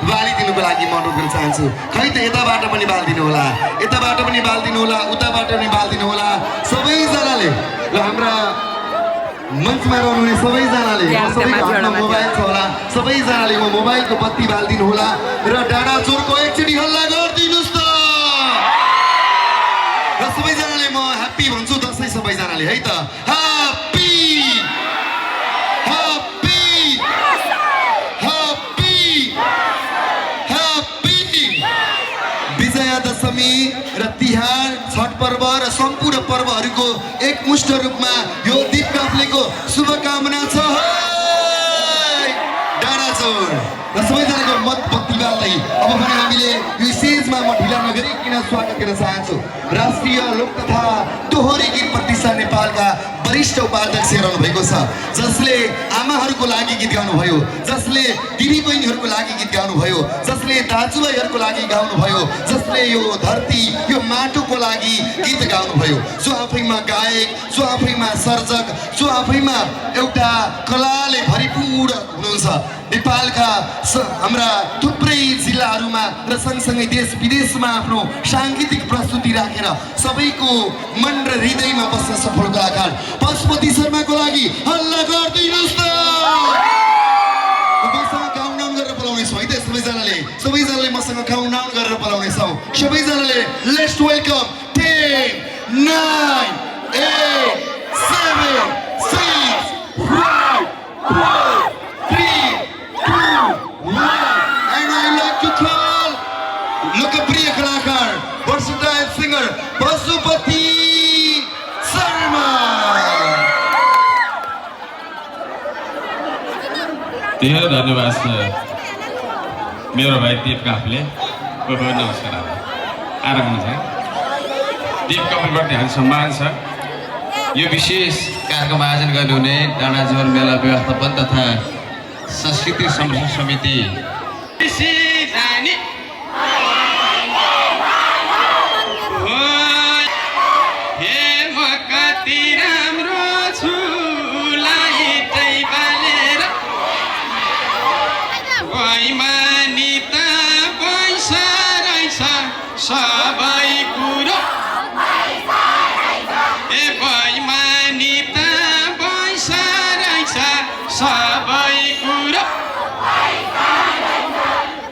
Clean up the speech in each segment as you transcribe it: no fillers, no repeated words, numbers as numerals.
बालिदिनुको लागि म अनुरोध गर्न चाहन्छु खै त यताबाट पनि बालिदिनु होला यताबाट पनि बालिदिनु होला उताबाट पनि बालिदिनु होला सबैजनाले र हाम्रा मञ्चमा रहनुहुने सबैजनाले सबैको हातमा मोबाइल छ होला सबैजनाले म मोबाइलको बत्ती बालिदिनु होला र डाँडा चोरको एकचोटि हल्ला गरिदिनुहोस् त र सबैजनाले म ह्याप्पी भन्छु दसैँ सबैजनाले है त happy happy happy happy Vijayadashami र तिहार छठ पर्व र सम्पूर्ण पर्वहरूको एकमुष्ट रूपमा यो दीप काफ्लेको शुभकामना छ डाँडा चौर र सबैजनाको मत बत्तीवाललाई अब भने हामीले यो स्टेजमा म ढिला नगरिकन स्वागत गर्न चाहन्छु राष्ट्रिय लोक तथा दोहोरी गीत प्रतिष्ठान नेपालका वरिष्ठ उपाध्यक्ष रहनुभएको छ जसले आमाहरूको लागि गीत गाउनुभयो जसले दिदीबहिनीहरूको लागि गीत गाउनुभयो जसले दाजुभाइहरूको लागि गाउनुभयो जसले यो धरती यो माटोको लागि गीत गाउनुभयो जो आफैमा गायक जो आफैमा सर्जक जो आफैमा एउटा कलाले भरिपूर्ण हुनुहुन्छ नेपालका हाम्रा थुप्रै जिल्लाहरूमा र सँगसँगै देश विदेशमा आफ्नो साङ्गीतिक प्रस्तुति राखेर सबैको मन र हृदयमा बस्न सफल कलाकार पशुपति शर्माको लागि हल्ला गरिदिनुहोस् त मसँग काउन्टडाउन गरेर बोलाउनेछौँ है त सबैजनाले मसँग काउन्टडाउन गरेर बोलाउनेछौँ सबैजनाले let's welcome 10 9 8 7 6 5 4 And I like to call लोकप्रिय कलाकार versatile singer पशुपति शर्मा धेरै धन्यवाद सर मेरो भाइ दीप काफ्ले नमस्कार आराम छ दीप काफ्लेप्रति हामी सम्मान छ यो विशेष कार्यक्रम आयोजन गर्नुहुने डाँडा चौर मेला व्यवस्थापन तथा संस्कृति संरक्षण समिति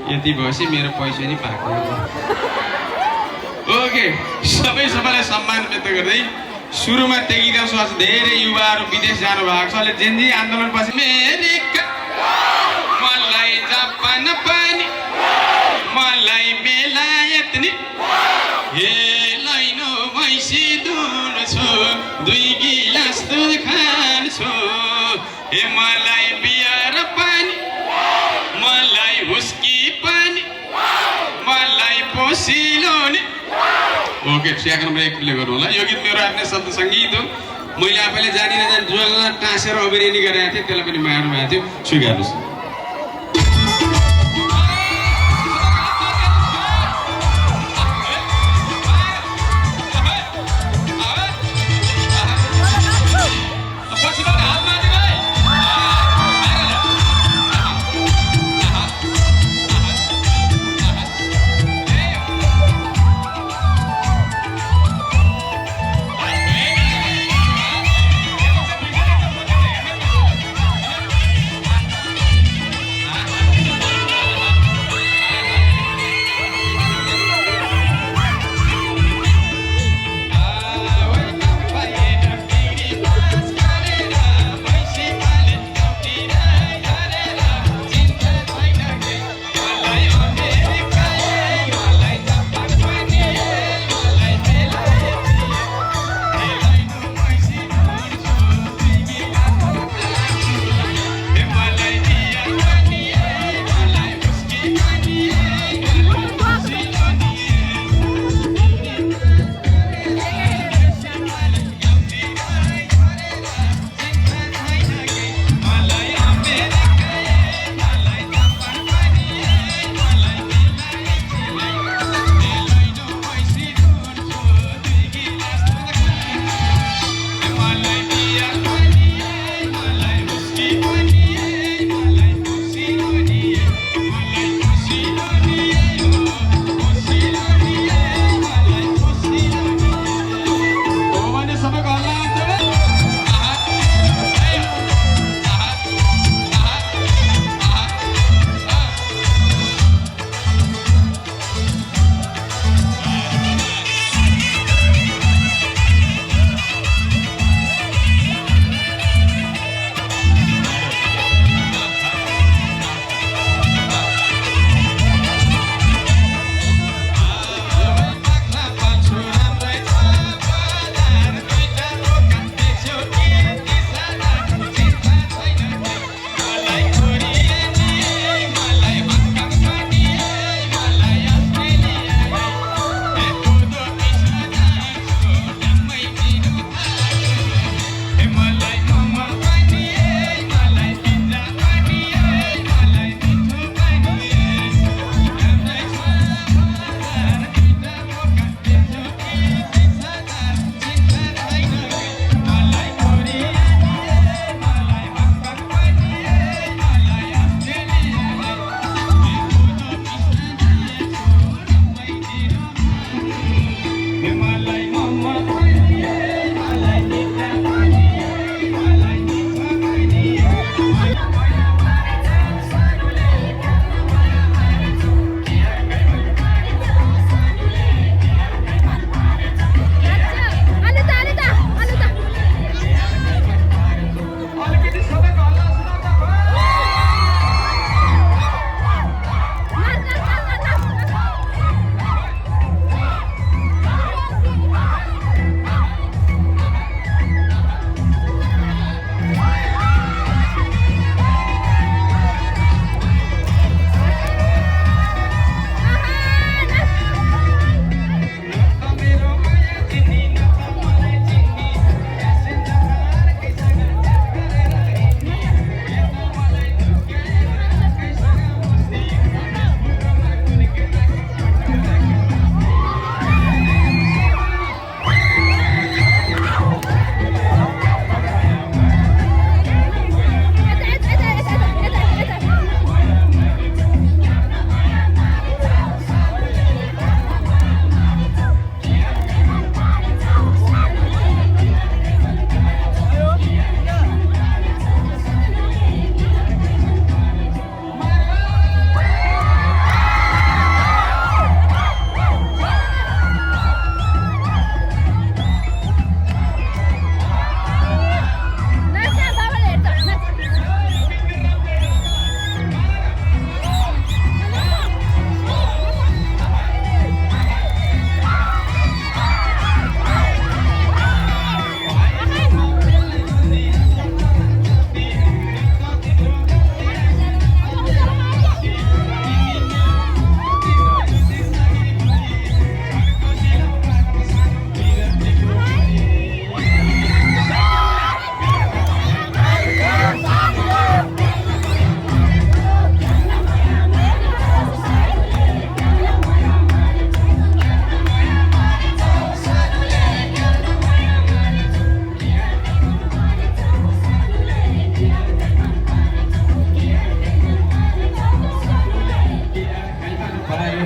यति भएपछि मेरो पैसा नि पाएको ओके सबैलाई सम्मान व्यक्त गर्दै सुरुमा टेकिदिन सक्छ धेरै युवाहरू विदेश जानु भएको छ अहिले जेनजी आन्दोलन पछि अमेरिका मलाई जापान पनि मलाई बेलायत नि हे लैनो भैँसी दुल्छु 2 गिलास दुध खान्छु हे मलाई बियर पनि मलाई हुस्की पनि मलाई पोसिलो नि ओके ट्र्याक नम्बर 1 प्ले गर्नु होला यो गीत मेरो आफ्नै शब्द सङ्गीत हो मैले आफैले जानी नजानी जुवाललाई टाँसेर अभिनय गरेको थिएँ त्यसलाई पनि मार्नु भएको थियो स्वीकार्नुहोस्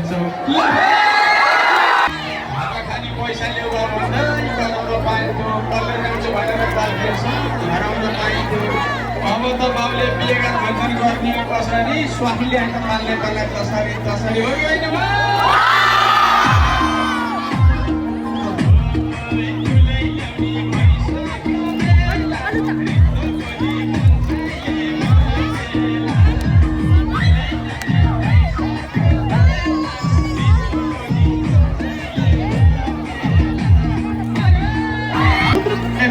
भन्छौ खानी पैसा ल्याउ गराउन पाइन्थ्यो कसले ल्याउँछ भनेर पर्खेछु हराउन पाइन्थ्यो अब त बाउले बिहेगार भन्छन् गर्ने कसरी स्वामीले आएर पाल्ने बेला कसरी कसरी हो कि होइन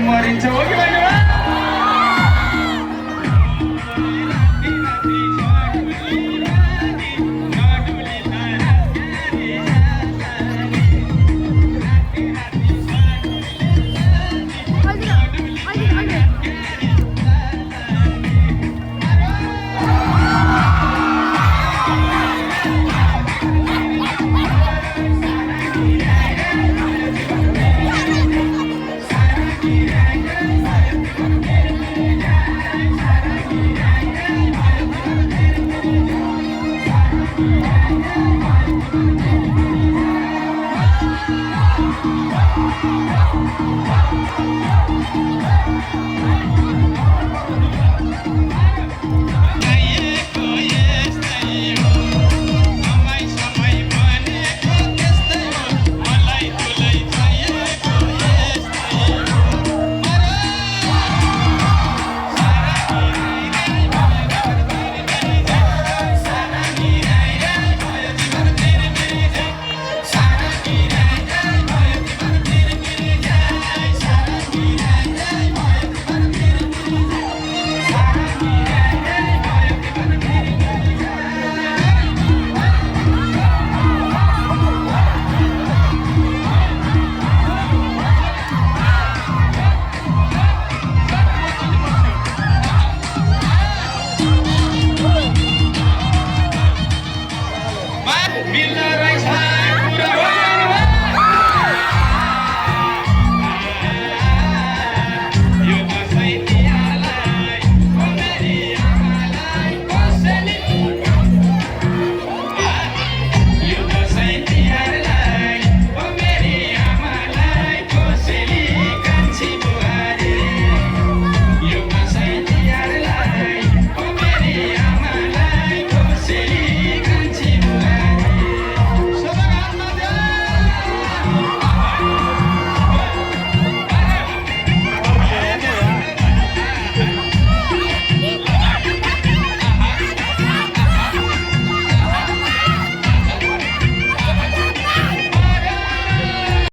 मरिन्छ हो कि होइन मिल्न